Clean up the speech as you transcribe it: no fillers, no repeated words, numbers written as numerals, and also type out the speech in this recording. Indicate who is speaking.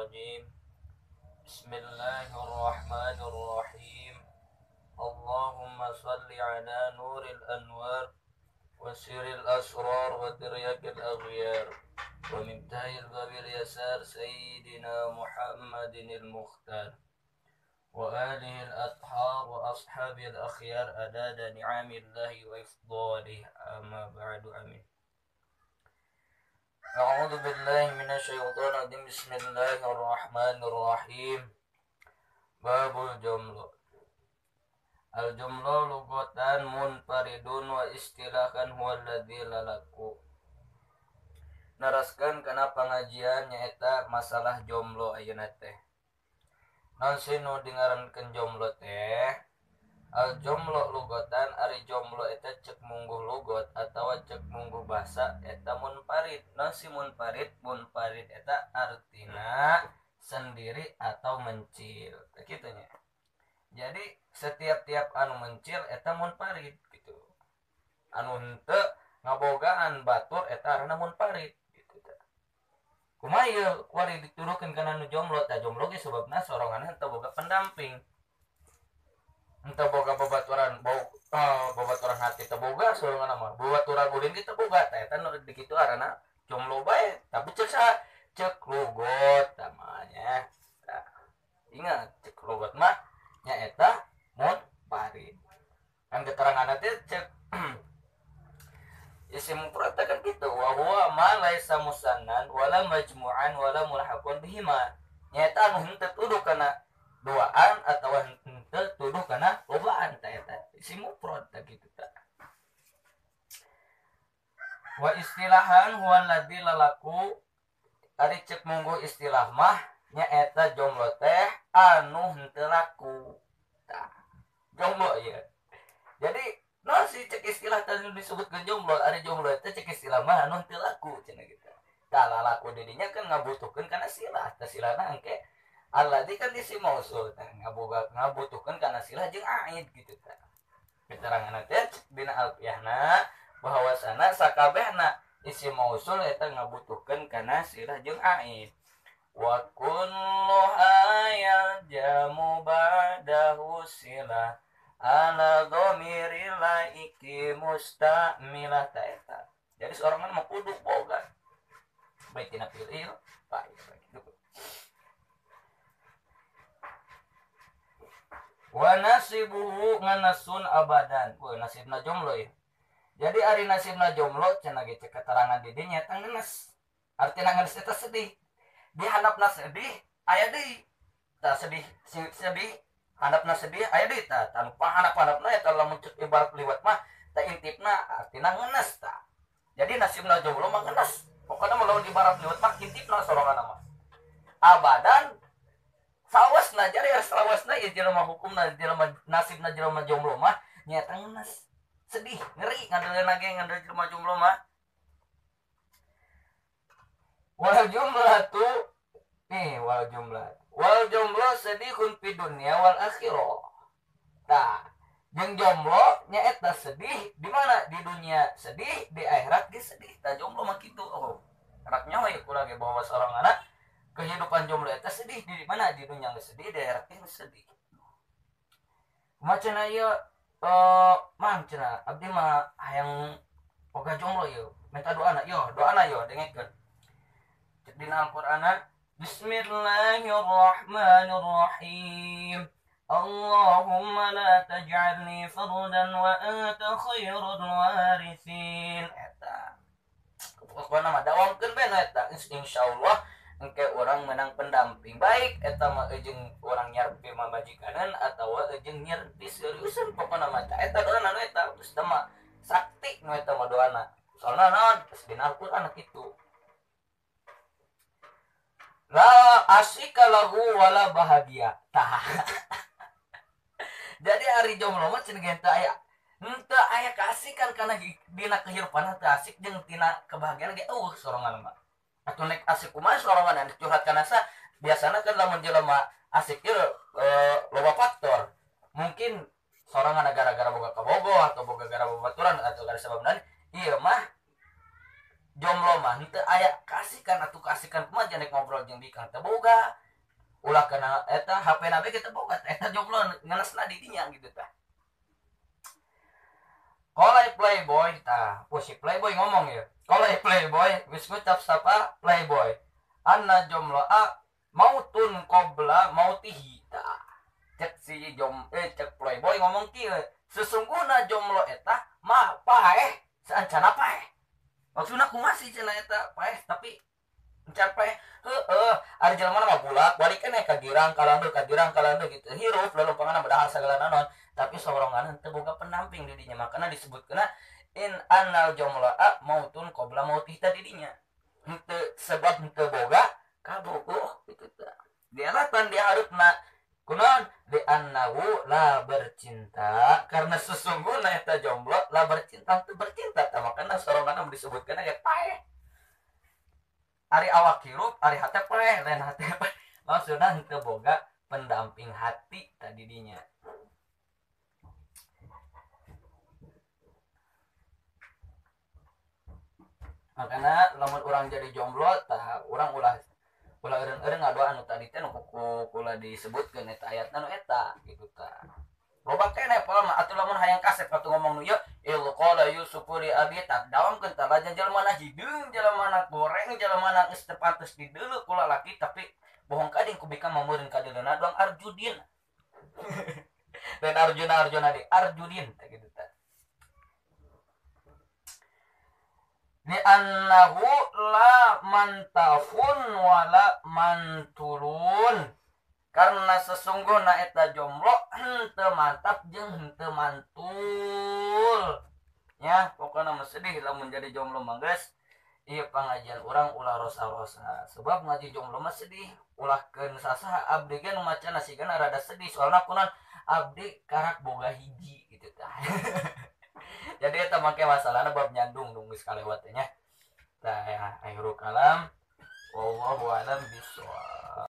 Speaker 1: الرجيم بسم الله الرحمن الرحيم اللهم صل على نور الأنوار وسر الأسرار وترياق الأغيار ومفتاح الباب اليسار سيدنا محمد المختار وآله الأطهار وأصحابه الأخيار أداد نعم الله وإفضاله أما بعد آمين. أعوذ بالله من الشيطان الرجيم بسم الله الرحمن الرحيم. باب الجملة. Al-jumlah lugatan munfaridun wa istilahan huwa alladzi lalaku. Naraskeun kana pangajian nyaeta masalah jomlo ayeuna teh. Naon nu dingarankeun jomlo teh? Al-jumlah lugatan ari jomlo eta cek mungguh lugot atawa cek mungguh basa eta munfarid. Naon si munfarid? Munfarid eta artina sendiri atau mencil. Tah kitu nya. Jadi setiap anu mencil eta munfarid gitu. Anu henteu ngabogaan batur eta aranna munfarid gitu tah. Kumaha ieu kuari dituduhkeun kana anu jomblo tah jomblo ge sababna sorangan henteu boga pendamping. Henteu boga babaturan babaturan hati teh boga sorangan mah. Babaturan ulin kita boga tah eta nu dikitu aranna jomblo bae. Tapi cek lugot tamanya. Tah. Ingat cek lugot mah nyaeta munfarid. Kan keterangan teh cek isim mufrad kan kitu wa huwa ma laisa musannan wala majmu'an wala mulhaqun bihima. Nyaeta anu henteu tuduh kana duaan atawa henteu tuduh kana lobaan tah eta isim mufrad tah kitu tah. Wa istilahan huwa alladzi lalaku ari cek mungguh istilah mah nyaeta jomblo teh anu henteu laku. Tah. Jomblo ya. Jadi naon si cek istilah tadi disebutkeun jomblo, ari jomblo teh cek istilah mah anu henteu laku cenah gitu. Tah laku di dinya kan ngabutuhkeun kana silah. Tah silahna engke alladzi kan isim mausul tah ngabutuhkeun kana silah jeung aid gitu tah. Keterangan teh dina alfiyahna bahwasana sakabehna isim mausul eta ngabutuhkeun kana silah jeung aid. Wa kulluha yaljamu ba'dahu silah ala dhamiri laiki musta'milah ta'eta. Jadi seorang mah kudu boga baik tina fi'il fa'il gitu. Wa nasibuhu nganasun abadan. Wah nasibna jomblo ya. Jadi ari nasibna jomblo cenah ge keterangan di dinya eta ngenes. Artina ngenes eta sedih. Di handapna sedih aya deui tah sedih handapna sedih aya deui tah tan pahandap-handapna eta lamun ceuk ibarat liwat mah tah intipna artina ngeunes tah. Jadi nasibna jomblo mah ngeunes pokona mah lamun ibarat liwat mah intipna soranganna mah abadan salawasna. Jadi salawasna ieu jelema hukumna jelema nasibna jelema jomblo mah nyaeta ngeunes sedih ngeri ngandelna ge ngandel jelema jomblo mah. Wal jumlah sedihun fi dunya wal akhirah. Tah, jeung jomblo nyaeta sedih di mana? Di dunia sedih, di akhirat ge sedih. Tah jomblo mah kitu. Oh, anak nyawa ya kurang ge bahwa seorang anak kehidupan jomblo eta sedih di mana? Di dunia ge sedih, di akhirat ge sedih. Macana ieu mang cenah abdi mah hayang boga jomblo ieu. Minta doana yo dengekeun. Dina Al-Qur'an Bismillahirrahmanirrahim. Allahumma la taj'alni fardan wa anta khairul warithin. Eta pokona mah dawamkeun bae eta insyaallah engke urang menang pendamping baik eta mah jeung urang nyarpi mamajikanan atawa jeung nyarpi seriusan pokona mah eta doana nu eta geus mah sakti nu eta mah doana. Soalna naon? Dina Al-Qur'an kitu. La asyika lahu wala bahagia. Tah. Jadi ari jomblo mah cenah ge henteu aya kaasikan kana dina kehidupan teu asik jeung tina kebahagiaan ge sorangan mah. Atuh nek asik kumaha sorangan anu curhat kana sa biasana kan lamun jelema asik ieu loba faktor. Mungkin sorangan gara-gara boga kabogoh atau boga gara babaturan atau gara sababna ieu mah jomblo mah henteu aya kasihkan atuh kasihkan kumaha janek ngobrol jeung bikang teu boga ulah kana eta HP na we kita boga eta jomblo ngenesna di dinya gitu tah. Kolai playboy tah si playboy ngomong ya kolai playboy wis ngucap sapa playboy anna jomblo mautun qabla mautihi tah cek si cek playboy ngomong kieu sesungguhna jomblo eta mah paeh saancana paeh maksudna kumaha sih cenah eta paeh tapi encan paeh ari jelema mah bulak balik keneh ka girang kalandeuk gitu hirup lalu pangana badahar sagala naon tapi sorongan teu boga pendamping di dinya makana disebutkeuna in annal jumla'a mautun qabla mautih tadi dinya henteu sebab henteu boga kabogoh gitu tah dialatan di harupna kunaon di annahu la bercinta karena sesungguhnya eta jomblo la bercinta teu bercinta tah makana sorongan disebutkeuna ge paeh ari awak hirup ari hate paeh lain hate paeh maksudna henteu boga pendamping hati tadi dinya. Makanya lamun orang jadi jomblo tah orang ulah eureun ngadoa anu tadi teh nu kula disebutkeun eta ayatna nu eta gitu tah. Loba keneh pola mah atuh lamun hayang kasep atuh ngomong nu ieu il qala yusufu li abi tah dawamkeun tah lajan jelema hideung jelema goreng jelema geus teu pantes dideuleu ku lalaki tapi bohong kading ku bika mameureun ka deuleuna doang arjudin. Dan Arjuna di arjudin tah gitu tah. Li annahu la mantafun wala mantulun karena sesungguhnya eta jomblo henteu mantap jeung henteu mantul ya pokokna mah sedih lamun jadi jomblo mah geus ieu pangajian urang ulah rosa-rosa sebab ngaji jomblo mah sedih ulah keun sasaha abdi ge nu macana sigana rada sedih soalna kunaon abdi karak boga hiji gitu tah. Jadi eta make masalahna bab nyandung nu geus kalewat nya. Tah ya akhirul kalam wallahu a'lam bishawab.